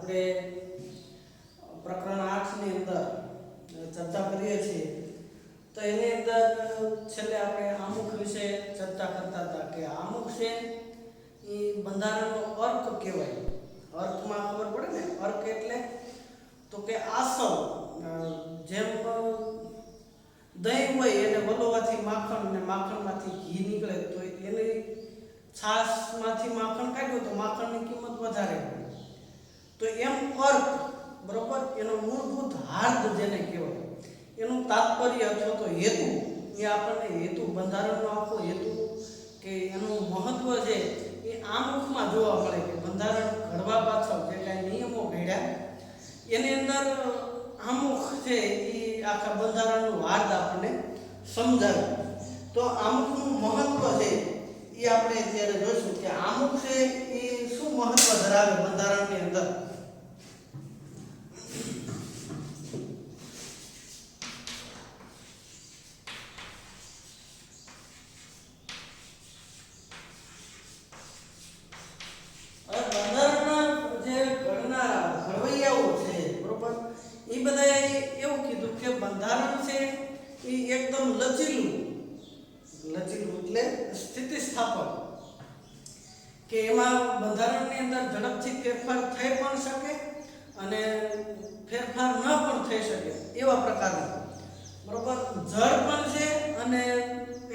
આપણે પ્રકરણ 8 ની અંદર ચર્ચા કરીએ છીએ તો એની અંદર છેલ્લે આપણે આમુખ વિશે ચર્ચા કરતા હતા કે આમુખ છે એ બંધારણનો અર્ક કહેવાય. અર્કમાં ખબર પડે ને, અર્ક એટલે તો કે આસવ, જેમ દહીં હોય એને વલોવાથી માખણ ને માખણમાંથી ઘી નીકળે તો એની છાશમાંથી માખણ કાઢ્યું તો માખણની કિંમત વધારે હોય. તો એમ અર્ક બરોબર એનો મૂળભૂત હાર્દ જેને કહેવાય એનું તાત્પર્ય અથવા તો હેતુ, એ આપણને હેતુ બંધારણનો આખો હેતુ કે એનું મહત્વ છે એ આમુખમાં જોવા મળે કે બંધારણ ઘડવા પાછળ જે કાંઈ નિયમો ઘડ્યા એની અંદર આમુખ છે એ આખા બંધારણનું હાર્દ આપણને સમજાવે. તો આમુખનું મહત્વ છે એ આપણે અત્યારે જોઈશું કે આમુખ છે એ શું મહત્વ ધરાવે બંધારણની અંદર. બંધારણ છે એ એકદમ લચીલું એટલે સ્થિતિસ્થાપક, કે એમાં બંધારણની અંદર ઝડપથી ફેરફાર થઈ પણ શકે અને ફેરફાર ન પણ થઈ શકે એવા પ્રકારનું બરોબર જળ પણ છે અને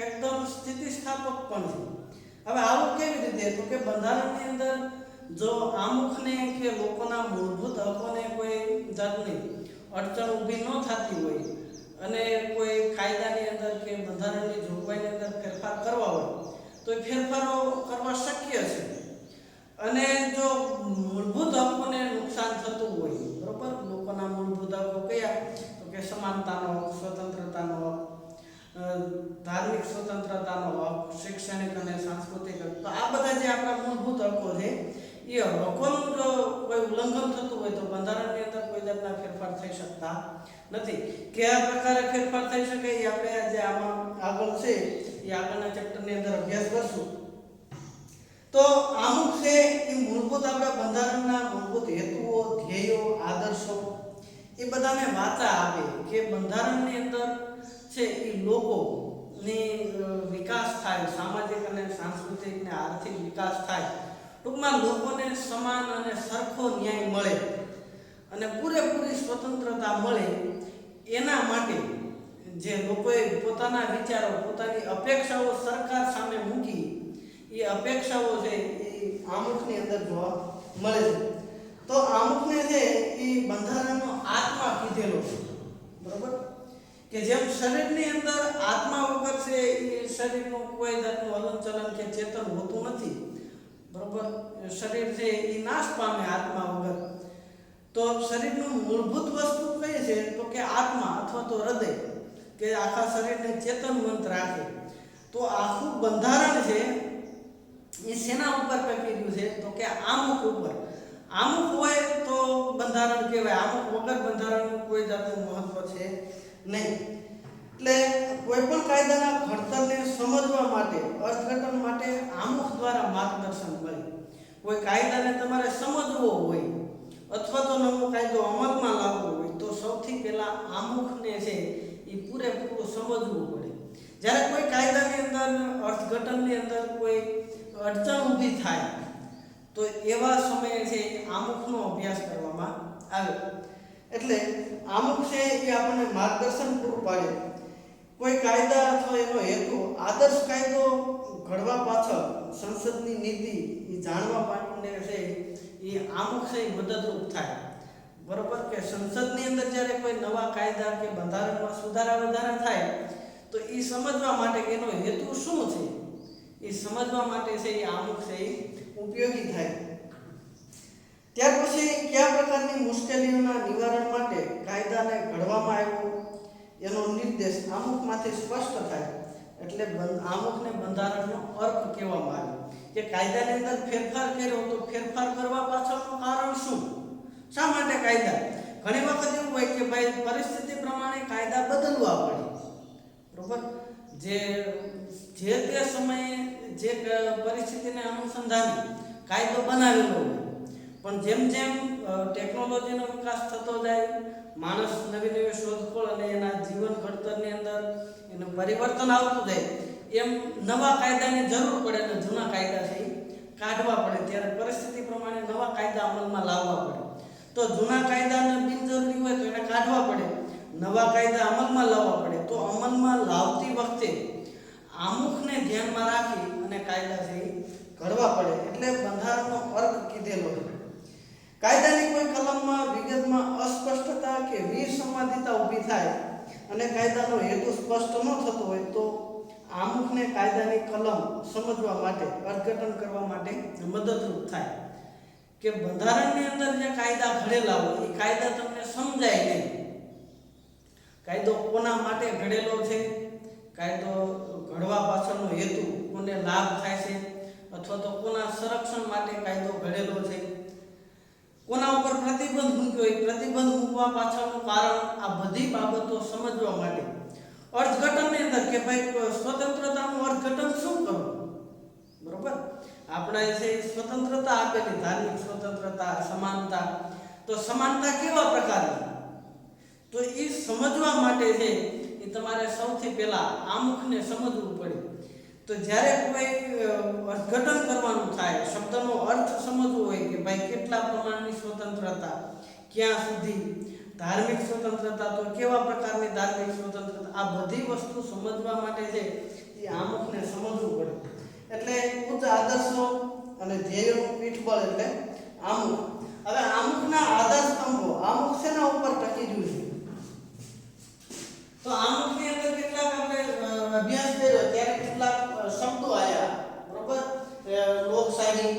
એકદમ સ્થિતિસ્થાપક પણ છે. હવે આવું કેવી રીતે? તો કે બંધારણની અંદર જો આમુખને કે લોકોના મૂળભૂત હકોને કોઈ જાતની અડચણ ઊભી ન થતી હોય અને કોઈ કાયદાની અંદર કે બંધારણની જોગવાઈની અંદર ફેરફાર કરવા હોય તો એ ફેરફારો કરવા શક્ય છે. અને જો મૂળભૂત હકોને નુકસાન થતું હોય બરોબર, લોકોના મૂળભૂત હકો કયા? તો કે સમાનતાનો હક, સ્વતંત્રતાનો હક, ધાર્મિક સ્વતંત્રતાનો હક, શૈક્ષણિક અને સાંસ્કૃતિક હક. તો આ બધા જે આપણા મૂળભૂત હકો છે એ હકોનું જો કોઈ ઉલ્લંઘન થતું હોય તો બંધારણની અંદર કોઈ જાતના ફેરફાર થઈ શકતા નથી. કયા પ્રકારે ફેરફાર થઈ શકે એ આપણે જે આમાં આગળ છે એ આગળના ચેપ્ટરની અંદર અભ્યાસ કરશું. તો આમુખ છે એ મૂળભૂત આપણા બંધારણના મૂળભૂત હેતુઓ, ધ્યેયો, આદર્શો એ બધાને વાચા આપે કે બંધારણની અંદર છે એ લોકોની વિકાસ થાય, સામાજિક અને સાંસ્કૃતિક ને આર્થિક વિકાસ થાય. ટૂંકમાં લોકોને સમાન અને સરખો ન્યાય મળે અને પૂરેપૂરી સ્વતંત્રતા મળે. એના માટે જે લોકોએ પોતાના વિચારો, પોતાની અપેક્ષાઓ સરકાર સામે મૂકી, એ અપેક્ષાઓ છે એ આમુખની અંદર જોવા મળે છે. તો આમુખને છે એ બંધારણનો આત્મા કીધેલો છે બરોબર, કે જેમ શરીરની અંદર આત્મા વગર છે એ શરીરનું કોઈ જાતનું હલનચલન કે ચેતન હોતું નથી બરોબર. શરીર છે એ નાશ પામે આત્મા વગર. તો શરીરનું મૂળભૂત વસ્તુ કઈ છે? તો કે આત્મા અથવા તો હૃદય, કે આખા શરીરને ચેતનવંત રાખે. તો આખું બંધારણ છે એ શેના ઉપર ટકેલું છે? તો કે આમુખ ઉપર. આમુખ હોય તો બંધારણ કહેવાય, આમુખ વગર બંધારણનું કોઈ જાતનું મહત્વ છે નહીં. એટલે કોઈ પણ કાયદાના ઘડતરને સમજવા માટે, અર્થઘટન માટે આમુખ દ્વારા માર્ગદર્શન મળે. કોઈ કાયદાને તમારે સમજવો હોય અથવા તો નવો કાયદો અમલમાં લાવવો હોય તો સૌથી પહેલા આમુખને છે એ પૂરેપૂરું સમજવું પડે. જ્યારે કોઈ કાયદાની અંદર, અર્થઘટનની અંદર કોઈ અડચણ ઊભી થાય તો એવા સમયે છે આમુખનો અભ્યાસ કરવામાં આવે. એટલે આમુખ છે એ આપણને માર્ગદર્શન પૂરું પાડે. કોઈ કાયદા અથવા એનો હેતુ, આદર્શ કાયદો ઘડવા પાછળ સંસદની નીતિ એ જાણવા માટે છે એ આમુખ છે એ મદદરૂપ થાય બરોબર. કે સંસદની અંદર જ્યારે કોઈ નવા કાયદા કે બંધારણમાં સુધારા વધારા થાય તો એ સમજવા માટે કે એનો હેતુ શું છે એ સમજવા માટે છે એ આમુખ છે એ ઉપયોગી થાય. ત્યાર પછી કયા પ્રકારની મુશ્કેલીઓના નિવારણ માટે કાયદાને ઘડવામાં આવ્યો એનો નિર્દેશ આમુખમાંથી સ્પષ્ટ થાય. એટલે આમુખને બંધારણનો અર્ક કહેવામાં આવે. કે કાયદાની અંદર ફેરફાર કર્યો તો ફેરફાર કરવા પાછળનું કારણ શું? શા માટે કાયદા? ઘણી વખત એવું હોય કે ભાઈ પરિસ્થિતિ પ્રમાણે કાયદા બદલવા પડે બરોબર. જે તે સમયે જે પરિસ્થિતિને અનુસંધાને કાયદો બનાવેલો હોય પણ જેમ જેમ ટેકનોલોજીનો વિકાસ થતો જાય, માણસ નવી નવી શોધખોળ અને એના જીવન ઘડતરની અંદર એનું પરિવર્તન આવતું જાય, એમ નવા કાયદાની જરૂર પડે અને જૂના કાયદા છે એ કાઢવા પડે. ત્યારે પરિસ્થિતિ પ્રમાણે નવા કાયદા અમલમાં લાવવા પડે. તો જૂના કાયદાને બિનજરૂરી હોય તો એને કાઢવા પડે, નવા કાયદા અમલમાં લાવવા પડે. તો અમલમાં લાવતી વખતે આમુખને ધ્યાનમાં રાખી અને કાયદા છે એ ઘડવા પડે. એટલે બંધારણનો અર્થ કીધેલો છે. કાયદાની કોઈ કલમમાં વિગતમાં અસ્પષ્ટતા કે વિસંવાદિતા ઊભી થાય અને કાયદાનો હેતુ સ્પષ્ટ ન થતો હોય તો આમુખને કાયદાની કલમ સમજવા માટે, અર્થઘટન કરવા માટે મદદરૂપ થાય. કે બંધારણની અંદર જે કાયદા ઘડેલા હોય એ કાયદા તમને સમજાય નહીં. કાયદો કોના માટે ઘડેલો છે, કાયદો ઘડવા પાછળનો હેતુ, કોને લાભ થાય છે, અથવા તો કોના સંરક્ષણ માટે કાયદો ઘડેલો છે, કોના ઉપર પ્રતિબંધ મૂક્યો હોય, પ્રતિબંધ મૂકવા પાછળનું કારણ, આ બધી બાબતો સમજવા માટે અર્થઘટનની અંદર કે ભાઈ સ્વતંત્રતાનું અર્થઘટન શું કરવું, બરોબર. આપણે છે સ્વતંત્રતા આપેલી, ધાર્મિક સ્વતંત્રતા, સમાનતા. તો સમાનતા કેવા પ્રકારની, તો એ સમજવા માટે છે એ તમારે સૌથી પહેલા આમુખને સમજવું પડે. તો જ્યારે કોઈ અર્થઘટન કરવાનું થાય, શબ્દનો અર્થ સમજવો હોય કે ભાઈ કેટલા પ્રમાણની સ્વતંત્રતા, ક્યાં સુધી, ધાર્મિક સ્વતંત્રતા તો કેવા પ્રકારની ધાર્મિક સ્વતંત્રતા, આ બધી વસ્તુ સમજવા માટે છે એ આમુખને સમજવું પડે. એટલે ઉચ્ચ આદર્શો અને ધ્યેયોનું પીઠબળ એટલે આમુખ. હવે આમુખના આધાર સ્તંભો, આમુખ શેના ઉપર ટકી રહ્યું છે? તો આમુખની અંદર કેટલાક આપણે અભ્યાસ કર્યો ત્યારે કેટલાક શબ્દો આવ્યા, બરોબર. લોકશાહી,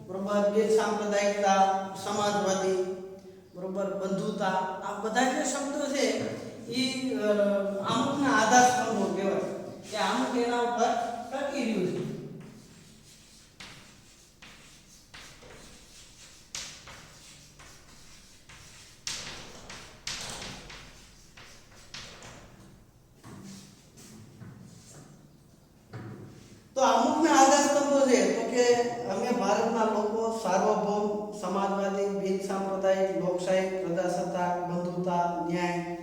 બરોબર, બેજ સાંપ્રદાયિકતા, સમાજવાદી, બરોબર, બંધુતા. આ બધા જે શબ્દો છે એ આમુખના આધાર સ્તંભો કહેવાય કે આમુખ એના ઉપર ટકી રહ્યું છે. તો આમુખના આધાર સ્તંભો છે તો કે અમે ભારતના લોકો સાર્વભૌમ, સમાજવાદી, બિન સાંપ્રદાયિક, લોકશાહી, પ્રજાસત્તાક, બંધુતા, ન્યાય,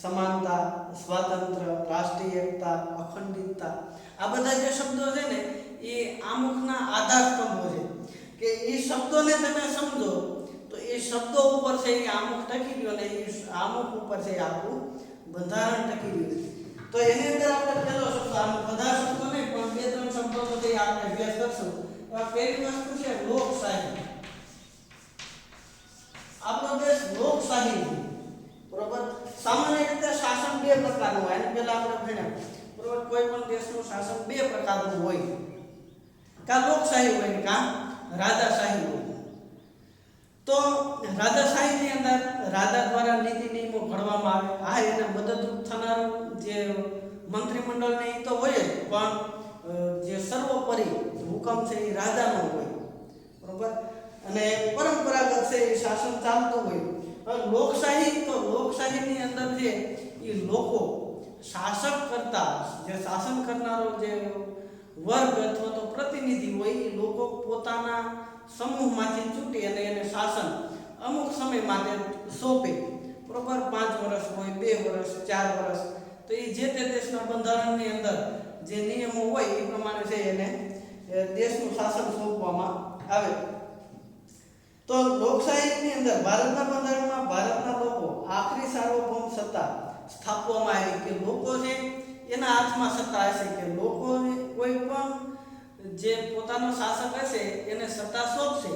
સમાનતા, સ્વાતંત્ર્ય, રાષ્ટ્રીય એકતા, અખંડિતતા. આ બધા જે શબ્દો છે ને એ આમુખના આધાર સ્તંભો છે. કે એ શબ્દોને તમે સમજો તો એ શબ્દો ઉપર છે એ આમુખ ટકી ગયો ને એ આમુખ ઉપર છે આખું બંધારણ ટકી ગયું. તો એની અંદર આપણે પહેલો શબ્દ, આમ બધા શબ્દો નહીં પણ બે ત્રણ શબ્દોનો જે આપણે અભ્યાસ કરશું. પહેલી વસ્તુ છે લોકશાહી. આપણો દેશ લોકશાહી છે, બરોબર. સામાન્ય રીતે શાસન બે પ્રકારનું હોય, અને પહેલા આપણે ભણ્યા, બરોબર. કોઈ પણ દેશનું શાસન બે પ્રકારનું હોય, કાં લોકશાહી હોય કાં રાજાશાહી હોય. તો રાજાશાહીની અંદર રાજા દ્વારા નીતિ નિયમો ઘડવામાં આવે. હા, એને મદદરૂપ થનારું જે મંત્રીમંડળને એ તો હોય જ, પણ જે સર્વોપરી હુકમ છે એ રાજાનો હોય, બરોબર. અને પરંપરાગત છે એ શાસન ચાલતું હોય. હવે લોકશાહી, તો લોકશાહીની અંદર જે એ લોકો શાસક કરતા, જે શાસન કરનારો જે વર્ગ અથવા તો પ્રતિનિધિ હોય એ લોકો પોતાના સમૂહમાંથી ચૂંટી અને એને શાસન અમુક સમય માટે સોંપે, બરોબર. 5 વર્ષ હોય, 2 વર્ષ, 4 વર્ષ. તો એ જે તે દેશના બંધારણની અંદર જે નિયમો હોય એ પ્રમાણે છે એને દેશનું શાસન સોંપવામાં આવે. તો લોકશાહીની અંદર ભારતના બંધારણમાં ભારતના લોકો આખરી સાર્વભૌમ સત્તા સ્થાપવામાં આવી. કે લોકો છે એના હાથમાં સત્તા હશે, કે લોકો કોઈ પણ જે પોતાનો શાસક હશે એને સત્તા સોંપશે.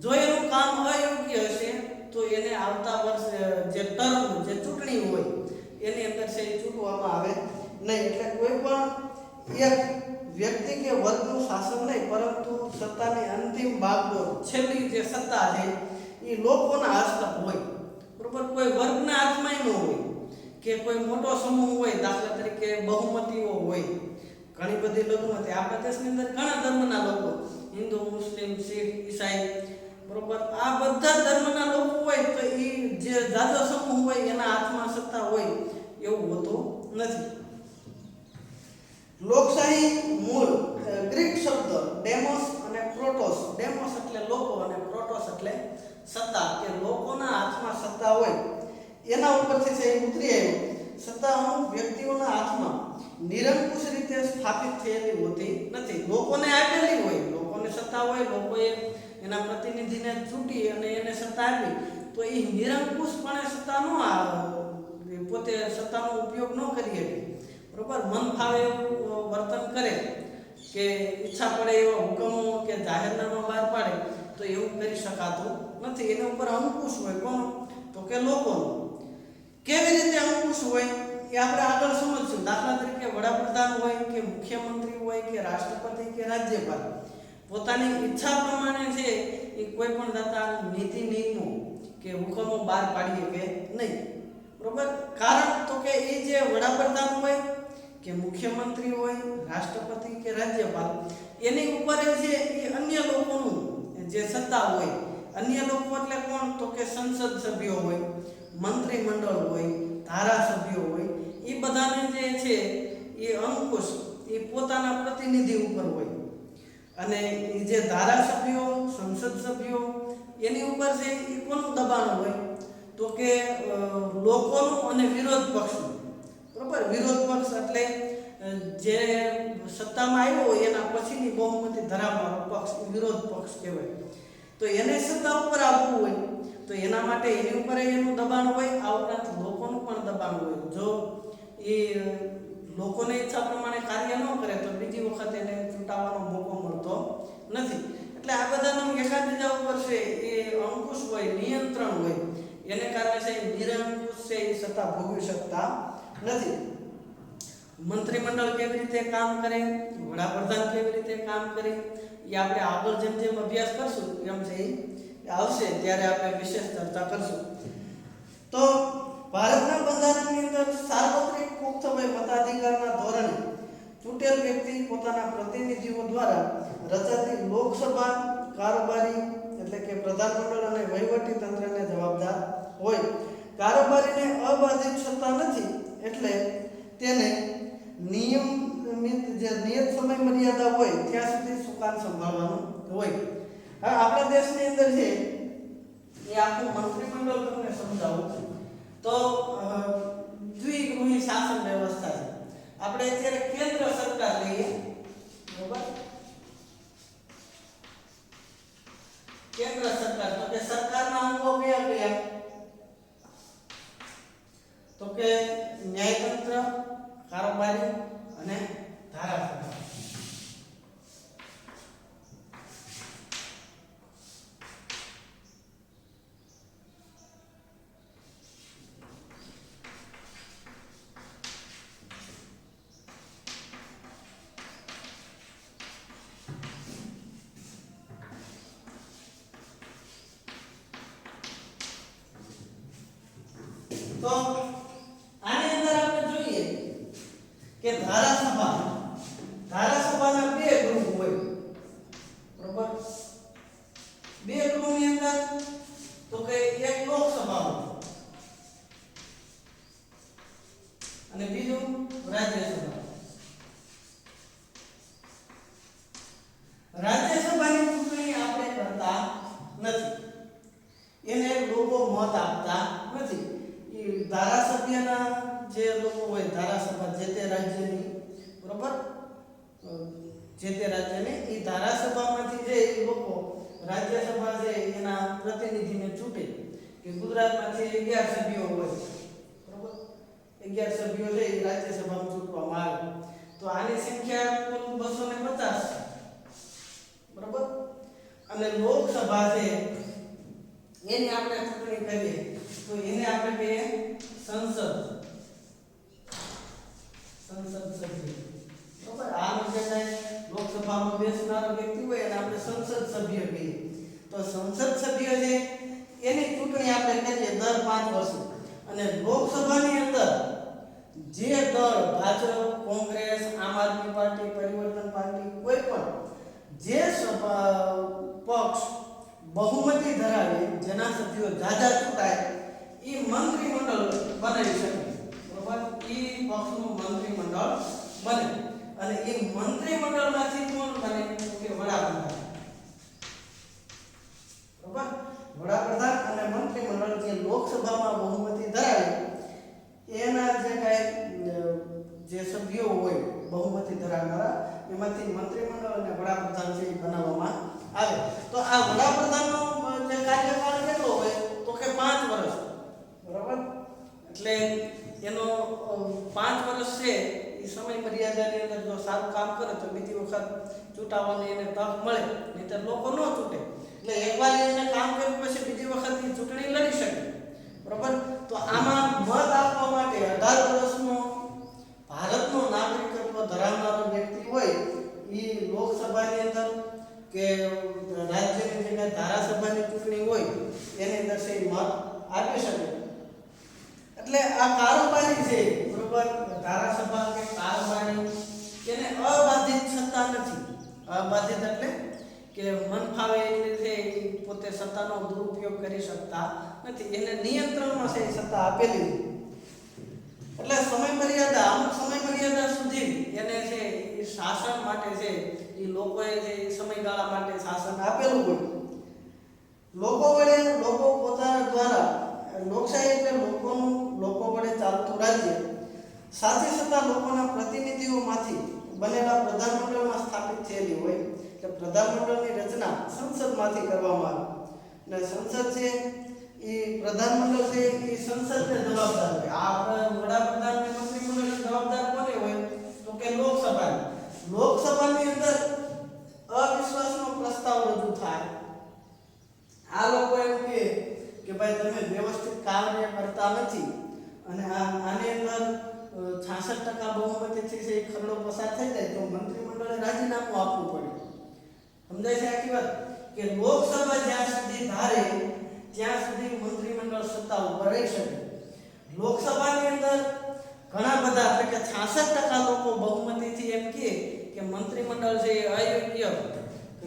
જો એનું કામ અયોગ્ય હશે તો એને આવતા વર્ષ જે ટર્મ, જે ચૂંટણી હોય એની અંદર છે એ ચૂંટવામાં આવે નહીં. એટલે કોઈ પણ એક વ્યક્તિ કે વર્ગનું શાસન નહીં, પરંતુ સત્તાની અંતિમ બાગડોર, છેલ્લી જે સત્તા છે એ લોકોના હસ્તક હોય, બરોબર. કોઈ વર્ગના હાથમાં ન હોય કે કોઈ મોટો સમૂહ હોય, દાખલા તરીકે બહુમતીઓ હોય, ઘણી બધી લઘુમતી. આપણા દેશની અંદર ઘણા ધર્મના લોકો, હિન્દુ, મુસ્લિમ, શીખ, ઈસાઈ, બરોબર, આ બધા ધર્મના લોકો હોય. તો એ જે જાજો સમૂહ હોય એના હાથમાં સત્તા હોય એવું હોતું નથી. લોકશાહી મૂળ ગ્રીક શબ્દ ડેમોસ અને પ્રોટોસ. ડેમોસ એટલે લોકો અને પ્રોટોસ એટલે સત્તા, કે લોકોના હાથમાં સત્તા હોય એના ઉપરથી છે એ ઉતરી આવ્યો. સત્તા અમુક વ્યક્તિઓના હાથમાં નિરંકુશ રીતે સ્થાપિત થયેલી હોતી નથી. લોકોને આપેલી હોય, લોકોને સત્તા હોય, લોકોએ એના પ્રતિનિધિને ચૂંટી અને એને સત્તા આપી, તો એ નિરંકુશપણે સત્તા પોતે સત્તાનો ઉપયોગ ન કરી શકે. બરોબર, મન ફાવે એવું વર્તન કરે, કે ઈચ્છા પડે એવા હુકમો કે જાહેરનામા બહાર પાડે, તો એવું કરી શકાતું નથી. એના ઉપર અંકુશ હોય. કોનો? તો કે લોકોનો. કેવી રીતે અંકુશ હોય એ આપણે આગળ સમજશું. દાખલા તરીકે વડાપ્રધાન હોય કે મુખ્યમંત્રી હોય કે રાષ્ટ્રપતિ કે રાજ્યપાલ પોતાની ઈચ્છા પ્રમાણે છે એ કોઈ પણ જાતના નીતિ નિયમો કે હુકમો બહાર પાડીએ કે નહીં. બરોબર, કારણ તો કે એ જે વડાપ્રધાન હોય કે મુખ્યમંત્રી હોય, રાષ્ટ્રપતિ કે રાજ્યપાલ, એની ઉપર છે એ અન્ય લોકોનું જે સત્તા હોય. અન્ય લોકો એટલે કોણ? તો કે સંસદ સભ્યો હોય, મંત્રીમંડળ હોય, ધારાસભ્યો હોય, એ બધાને જે છે એ અંકુશ એ પોતાના પ્રતિનિધિ ઉપર હોય. અને એ જે ધારાસભ્યો, સંસદ સભ્યો, એની ઉપર છે એ કોનું દબાણ હોય? તો કે લોકોનું અને વિરોધ પક્ષનું. બરોબર, વિરોધ પક્ષ એટલે જે સત્તામાં આવ્યો હોય એના પછીની બહુમતી ધરાવવાનો પક્ષ વિરોધ પક્ષ કહેવાય. તો એને સત્તા ઉપર આવવું હોય તો એના માટે એની ઉપર એનું દબાણ હોય. આ ઉપરાંત લોકોનું પણ દબાણ હોય. જો એ લોકોને ઈચ્છા પ્રમાણે કાર્ય ન કરે તો બીજી વખત એને ચૂંટાવાનો મોકો મળતો નથી. એટલે આ બધાનું એકાબીજા ઉપર છે એ અંકુશ હોય, નિયંત્રણ હોય. એને કારણે છે નિરંકુશ છે એ સત્તા ભોગવી શકતા નથી. મંત્રીમંડળ કેવી રીતે કામ કરે, વડાપ્રધાન કેવી રીતે કામ કરે, એ આપણે આગળ જેમ જેમ અભ્યાસ કરશું એમ છે એ આવશે ત્યારે આપણે વિશેષ ચર્ચા કરશું. તો ભારતના બંધારણની અંદર સાર્વત્રિક પુખ્ત વય મતાધિકારના ધોરણે ચૂંટેલ વ્યક્તિ પોતાના પ્રતિનિધિઓ દ્વારા રચાતી લોકસભા કારોબારી એટલે કે પ્રધાનમંડળ અને વહીવટી તંત્રને જવાબદાર હોય. કારોબારીને અબાધિત સત્તા નથી એટલે તેને નિયમિત સમય મર્યાદા હોય ત્યાં સુધી સુકાન સંભાળવાનું હોય. હવે આપણા દેશની અંદર છે એ આખું મંત્રીમંડળ તમને સમજાવું તો દ્વિગૃહી શાસન વ્યવસ્થા છે. આપણે અત્યારે કેન્દ્ર સરકાર લઈએ, બરોબર, કેન્દ્ર સરકાર તો કે સરકારના અંગો કયા કયા? તો કે ન્યાયતંત્ર, કારોબારી અને ધારાસભા. તો આની અંદર આપણે જોઈએ કે ધારાસભાના બે ગૃહ હોય. બરોબર, બે ગૃહની અંદર તો કે એક લોકસભા હોય અને બીજું રાજ્યસભા. રાજ્યસભાની ચૂંટણી આપણે કરતા નથી, એને લોકો મત આપતા નથી. ધારાસભ્યના જે લોકો હોય, ધારાસભા જે તે રાજ્યની, બરોબર, જે તે રાજ્યની એ ધારાસભામાંથી જે લોકો રાજ્યસભા છે એના પ્રતિનિધિને ચૂંટે. કે ગુજરાતમાંથી 11 સભ્યો હોય, બરોબર, 11 સભ્યો છે એ રાજ્યસભામાં ચૂંટવામાં આવે. તો આની સંખ્યા કુલ 250, બરોબર. અને લોકસભા છે એની આપણે ચૂંટણી કરીએ તો એને આપણે કહીએ સંસદ સભ્ય. બરોબર, આમ જે લોકસભામાં બેસનારો વ્યક્તિ હોય એને આપણે સંસદ સભ્ય કહીએ. તો સંસદ સભ્ય છે એની ચૂંટણી આપણે કરીએ દર 5 વર્ષે. અને લોકસભાની અંદર જે દળ, ભાજપ, કોંગ્રેસ, આમ આદમી પાર્ટી, પરિવર્તન પાર્ટી, કોઈ પણ જે પક્ષ બહુમતી ધરાવે, જેના સભ્યો જાજા ચૂંટાય, એ મંત્રીમંડળ બનાવી શકે. બરોબર, એ પક્ષનું મંત્રીમંડળ બને. અને એ મંત્રીમંડળમાંથી કોણ બને? કે વડાપ્રધાન. બરોબર, એમાંથી મંત્રીમંડળ અને વડાપ્રધાન છે એ બનાવવામાં આવે. તો આ વડાપ્રધાનનો જે કાર્યકાળ કેટલો હોય તો કે 5 વર્ષ, બરાબર. એટલે એનો 5 વર્ષ છે એ સમય મર્યાદાની અંદર જો સારું કામ કરે તો બીજી વખત ચૂંટાવાની એને તક મળે, નહીંતર લોકો ન ચૂંટે. એટલે એકવાર એને કામ કર્યું પછી બીજી વખત એ ચૂંટણી લડી શકે, બરાબર. તો આમાં મત આપવા માટે 18 વર્ષનો ભારતનો નાગરિકત્વ ધરાવનારો વ્યક્તિ હોય એ લોકસભાની અંદર કે રાજ્યની જે ધારાસભાની ચૂંટણી હોય એની અંદર છે મત આપી શકે. એટલે આ કારોબારી છે, બરોબર, ધારાસભા કે કારોબારી એને અબાધિત સત્તા નથી. અબાધિત એટલે કે મન ફાવે એટલે છે પોતે સત્તાનો દુરુપયોગ કરી શકતા નથી. એને નિયંત્રણમાં છે સત્તા આપેલી. એટલે સમય મર્યાદા, અમુક સમય મર્યાદા સુધી એને છે એ શાસન માટે છે એ લોકોએ છે એ સમયગાળા માટે શાસન આપેલું હોય. લોકો પોતાના દ્વારા, લોકશાહી એટલે લોકો વડે ચાલતું રાજ્ય, સાચી સત્તા લોકોના પ્રતિનિધિઓમાંથી બનેલા પ્રધાનમંડળમાં સ્થાપિત થયેલી હોય. એટલે પ્રધાનમંડળની રચના સંસદમાંથી કરવામાં આવે. અને સંસદ છે એ પ્રધાનમંડળ છે એ સંસદને જવાબદાર હોય. આ વડાપ્રધાન અને મંત્રીમંડળ જવાબદાર કોને હોય તો કે લોકસભા. લોકસભાની અંદર અવિશ્વાસનો પ્રસ્તાવ રજૂ થાય. આ લોકો એમ કે ભાઈ તમે વ્યવસ્થિત કાર્ય કરતા નથી અને આની અંદર 66% બહુમતીથી છે ખરડો પસાર થઈ જાય તો મંત્રીમંડળે રાજીનામું આપવું પડે. સમજાય છે આખી વાત? કે લોકસભા જ્યાં સુધી ધારે ત્યાં સુધી મંત્રીમંડળ સત્તા ઉપર રહી શકે. લોકસભાની અંદર ઘણા બધા એટલે કે 66% લોકો બહુમતીથી એમ કે મંત્રીમંડળ છે એ અયોગ્ય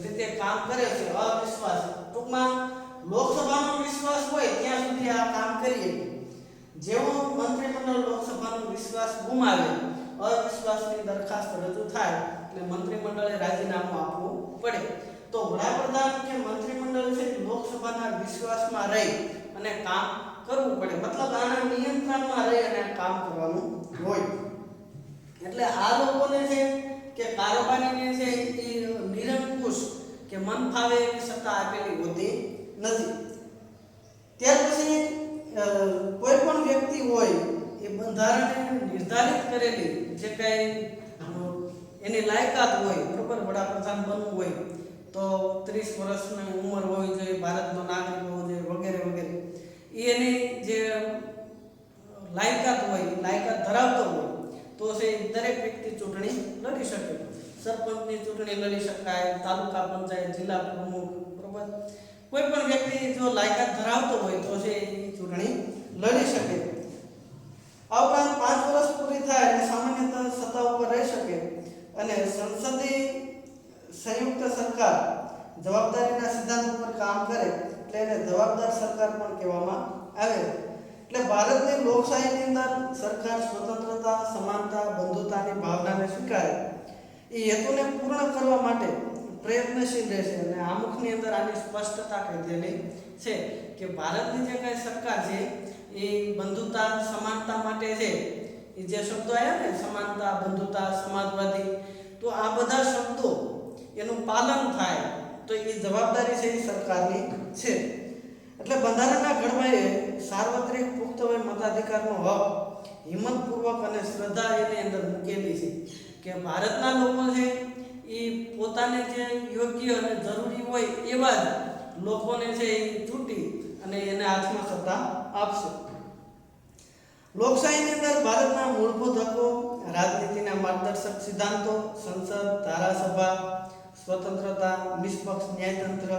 રીતે કામ કરે છે, અવિશ્વાસ. ટૂંકમાં લોકસભાનો વિશ્વાસ હોય ત્યાં સુધી આ કામ કરીએ. જેવો મંત્રીમંડળ લોકસભાનો વિશ્વાસ ગુમાવે, અવિશ્વાસની દરખાસ્ત રજૂ થાય એટલે મંત્રીમંડળે રાજીનામું આપવું પડે. તો વડાપ્રધાન કે મંત્રીમંડળ છે લોકસભાના વિશ્વાસમાં રહી અને કામ કરવું પડે. મતલબ આના નિયંત્રણમાં રહી અને કામ કરવાનું હોય. એટલે આ લોકોને છે કે કારોબારીને છે એ નિરંકુશ કે મન ફાવે એવી સત્તા આપેલી હોતી નથી. ત્યાર પછી કોઈ પણ વ્યક્તિ હોય એ બંધારણે નિર્ધારિત કરેલી જે કઈ એની લાયકાત હોય, બરોબર, વડાપ્રધાન બનવું હોય તો 30 વર્ષની ઉંમર હોવી જોઈએ, ભારતનો નાગરિક હોવો જોઈએ, વગેરે વગેરે. એની જે લાયકાત હોય, લાયકાત ધરાવતો હોય તો છે દરેક વ્યક્તિ ચૂંટણી લડી શકે. સરપંચની ચૂંટણી લડી શકાય, તાલુકા પંચાયત, જિલ્લા પ્રમુખ, બરોબર. કોઈ પણ વ્યક્તિ જો લાયકાત ધરાવતો હોય તો છે એ ચૂંટણી લડી શકે. આ ઉપરાંત 5 વર્ષ પૂરી થાય અને સામાન્યતઃ સત્તા ઉપર રહી શકે અને સંસદીય સંયુક્ત સરકાર જવાબદારીના સિદ્ધાંત ઉપર કામ કરે એટલે એને જવાબદાર સરકાર પણ કહેવામાં આવે. એટલે ભારતની લોકશાહીની અંદર સરકાર સ્વતંત્રતા, સમાનતા, બંધુતાની ભાવનાને સ્વીકારે એ હેતુને પૂર્ણ કરવા માટે પ્રયત્નશીલ રહેશે. અને આમુખની અંદર આની સ્પષ્ટતા કરેલી છે કે ભારતની જે કઈ સરકાર છે એ બંધુતા, સમાનતા માટે છે. એ જે શબ્દો આવ્યા ને, સમાનતા, બંધુતા, સમાજવાદી, તો આ બધા શબ્દો એનું પાલન થાય તો એ જવાબદારી છે એ સરકારની છે. એટલે બંધારણના ઘડવાએ સાર્વત્રિક પુખ્ત વય મતાધિકારનો હક હિંમતપૂર્વક અને શ્રદ્ધા એની અંદર મૂકેલી છે કે ભારતના લોકો છે એ પોતાને જે યોગ્ય અને જરૂરી હોય એવા જ લોકોને છે એ ચૂંટી અને એને હાથમાં સત્તા આપશે. લોકશાહીની અંદર ભારતના મૂળભૂત હકો, રાજનીતિના માર્ગદર્શક સિદ્ધાંતો, સંસદ, ધારાસભા, સ્વતંત્રતા, નિષ્પક્ષ ન્યાયતંત્ર,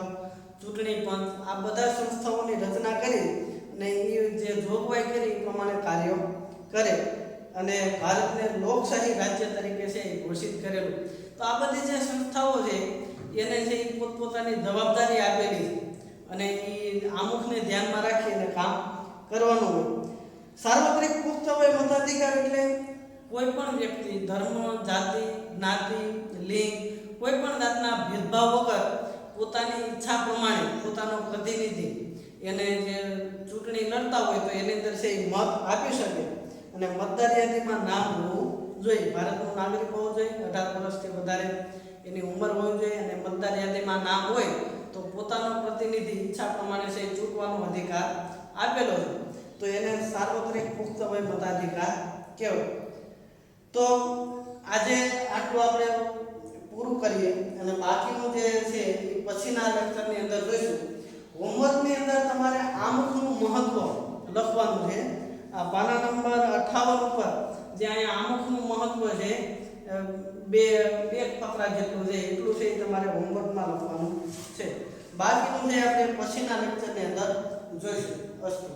ચૂંટણી પંચ, આ બધા સંસ્થાઓની રચના કરી અને એ જે જોગવાઈ કરી એ પ્રમાણે કાર્યો કરે અને ભારતને લોકશાહી રાજ્ય તરીકે છે એ ઘોષિત કરેલું. તો આ બધી જે સંસ્થાઓ છે એને છે એ પોતપોતાની જવાબદારી આપેલી છે અને એ આમુખને ધ્યાનમાં રાખી અને કામ કરવાનું હોય. સાર્વત્રિક પુખ્ત વય મતાધિકાર એટલે કોઈ પણ વ્યક્તિ ધર્મ, જાતિ, જ્ઞાતિ, લિંગ, કોઈ પણ જાતના ભેદભાવ વગર પોતાની ઈચ્છા પ્રમાણે પોતાનો પ્રતિનિધિ એને જે ચૂંટણી લડતા હોય તો એની અંદર છે એ મત આપી શકે અને મતદાર યાદીમાં નામ હોવું જોઈએ. ભારતનો નાગરિક હોવો જોઈએ, 18 વર્ષથી વધારે એની ઉંમર હોવી જોઈએ અને મતદાર યાદીમાં નામ હોય તો પોતાનો પ્રતિનિધિ ઈચ્છા પ્રમાણે છે ચૂંટવાનો અધિકાર આપેલો છે, તો એને સાર્વત્રિક પુખ્ત વય મતાધિકાર કહેવાય. તો આજે આટલું આપણે પૂરું કરીએ અને બાકીનું જે છે એ પછીના લેક્ચરની અંદર જોઈશું. હોમવર્કની અંદર તમારે આમુખનું મહત્વ લખવાનું છે. આ પાના નંબર 58 ઉપર જે અહીંયા આમુખનું મહત્વ છે બે ફકરા જેટલું છે એટલું છે એ તમારે હોમવર્કમાં લખવાનું છે. બાકીનું જે આપણે પછીના લેક્ચરની અંદર જોઈશું. અસ્તુ.